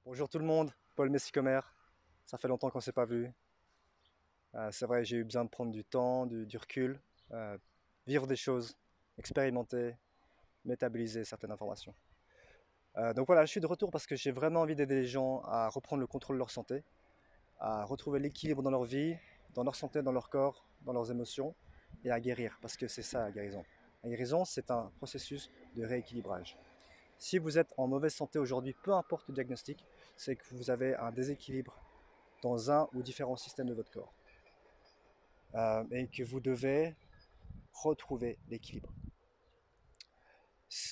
Bonjour tout le monde, Paul Messicomer. Ça fait longtemps qu'on ne s'est pas vu. C'est vrai, j'ai eu besoin de prendre du temps, du recul, euh, vivre des choses, expérimenter, métaboliser certaines informations. Donc voilà, je suis de retour parce que j'ai vraiment envie d'aider les gens à reprendre le contrôle de leur santé, à retrouver l'équilibre dans leur vie, dans leur santé, dans leur corps, dans leurs émotions, et à guérir, parce que c'est ça la guérison. La guérison, c'est un processus de rééquilibrage. Si vous êtes en mauvaise santé aujourd'hui, peu importe le diagnostic, c'est que vous avez un déséquilibre dans un ou différents systèmes de votre corps et que vous devez retrouver l'équilibre.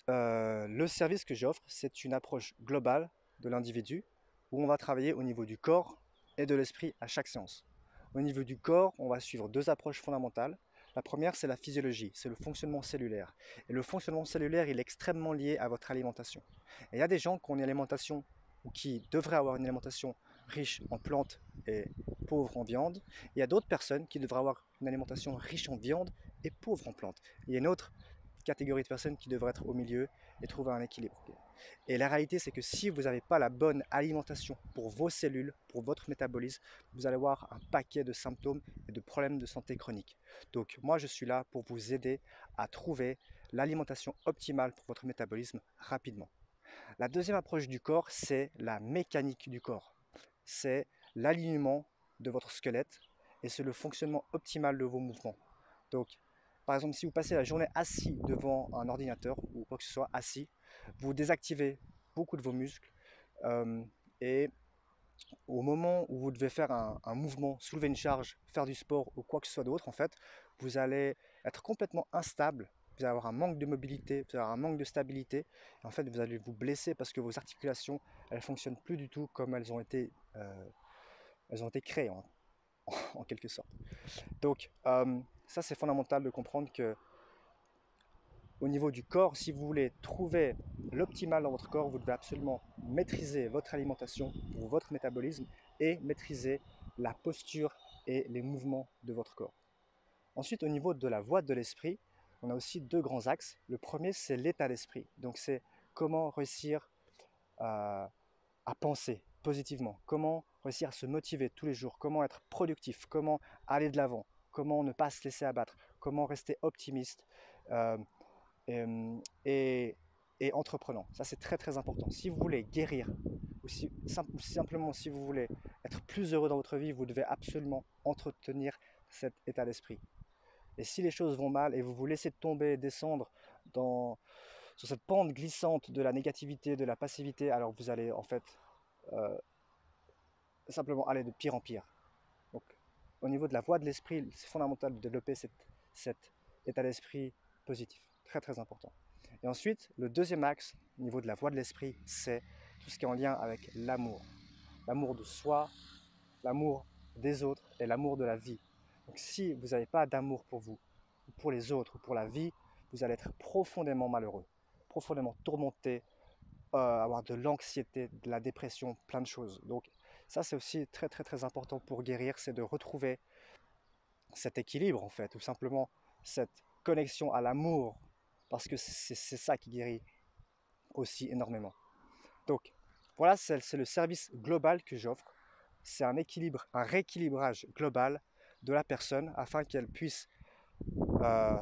Le service que j'offre, c'est une approche globale de l'individu où on va travailler au niveau du corps et de l'esprit à chaque séance. Au niveau du corps, on va suivre deux approches fondamentales. La première, c'est la physiologie, c'est le fonctionnement cellulaire. Et le fonctionnement cellulaire, il est extrêmement lié à votre alimentation. Et il y a des gens qui ont une alimentation ou qui devraient avoir une alimentation riche en plantes et pauvre en viande. Il y a d'autres personnes qui devraient avoir une alimentation riche en viande et pauvre en plantes. Il y a une autre catégorie de personnes qui devraient être au milieu et trouver un équilibre. Et la réalité, c'est que si vous n'avez pas la bonne alimentation pour vos cellules, pour votre métabolisme, vous allez avoir un paquet de symptômes et de problèmes de santé chroniques. Donc moi, je suis là pour vous aider à trouver l'alimentation optimale pour votre métabolisme rapidement. La deuxième approche du corps, c'est la mécanique du corps. C'est l'alignement de votre squelette et c'est le fonctionnement optimal de vos mouvements. Donc, par exemple, si vous passez la journée assis devant un ordinateur ou quoi que ce soit, assis, vous désactivez beaucoup de vos muscles euh, et au moment où vous devez faire un mouvement, soulever une charge, faire du sport ou quoi que ce soit d'autre, en fait, vous allez être complètement instable, vous allez avoir un manque de mobilité, vous allez avoir un manque de stabilité, et en fait, vous allez vous blesser parce que vos articulations, elles ne fonctionnent plus du tout comme elles ont été créées en quelque sorte. Donc, ça, c'est fondamental de comprendre que au niveau du corps, si vous voulez trouver l'optimal dans votre corps, vous devez absolument maîtriser votre alimentation pour votre métabolisme et maîtriser la posture et les mouvements de votre corps. Ensuite, au niveau de la voie de l'esprit, on a aussi deux grands axes. Le premier, c'est l'état d'esprit. Donc, c'est comment réussir à penser positivement, comment réussir à se motiver tous les jours, comment être productif, comment aller de l'avant, comment ne pas se laisser abattre, comment rester optimiste, euh, et, et entreprenant. Ça, c'est très très important. Si vous voulez guérir, ou simplement si vous voulez être plus heureux dans votre vie, vous devez absolument entretenir cet état d'esprit. Et si les choses vont mal et vous vous laissez tomber, descendre sur cette pente glissante de la négativité, de la passivité, alors vous allez en fait euh, simplement aller de pire en pire. Donc, au niveau de la voie de l'esprit, c'est fondamental de développer cet état d'esprit positif. Très très important. Et ensuite, le deuxième axe au niveau de la voie de l'esprit, c'est tout ce qui est en lien avec l'amour. L'amour de soi, l'amour des autres et l'amour de la vie. Donc si vous n'avez pas d'amour pour vous, ou pour les autres, ou pour la vie, vous allez être profondément malheureux, profondément tourmenté, avoir de l'anxiété, de la dépression, plein de choses. Donc ça, c'est aussi très très très important pour guérir, c'est de retrouver cet équilibre en fait, ou simplement cette connexion à l'amour, parce que c'est ça qui guérit aussi énormément. Donc voilà, c'est le service global que j'offre. C'est un équilibre, un rééquilibrage global de la personne afin qu'elle puisse euh,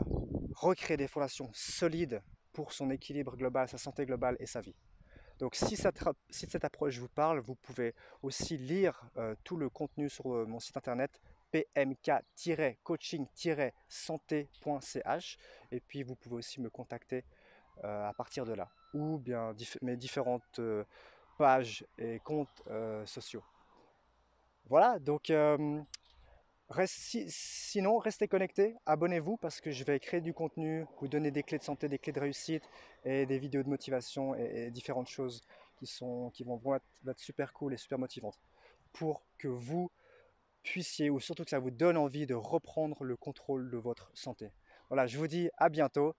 recréer des fondations solides pour son équilibre global, sa santé globale et sa vie. Donc si cette approche vous parle, vous pouvez aussi lire tout le contenu sur mon site internet pmk-coaching-santé.ch et puis vous pouvez aussi me contacter à partir de là ou bien mes différentes pages et comptes sociaux. Voilà, donc sinon, restez connectés, abonnez-vous parce que je vais créer du contenu, vous donner des clés de santé, des clés de réussite et des vidéos de motivation et différentes choses qui vont être super cool et super motivantes pour que vous puissiez, ou surtout que ça vous donne envie de reprendre le contrôle de votre santé. Voilà, je vous dis à bientôt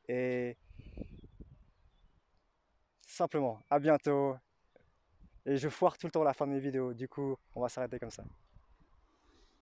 et simplement à bientôt. Et je foire tout le temps la fin de mes vidéos, du coup, on va s'arrêter comme ça.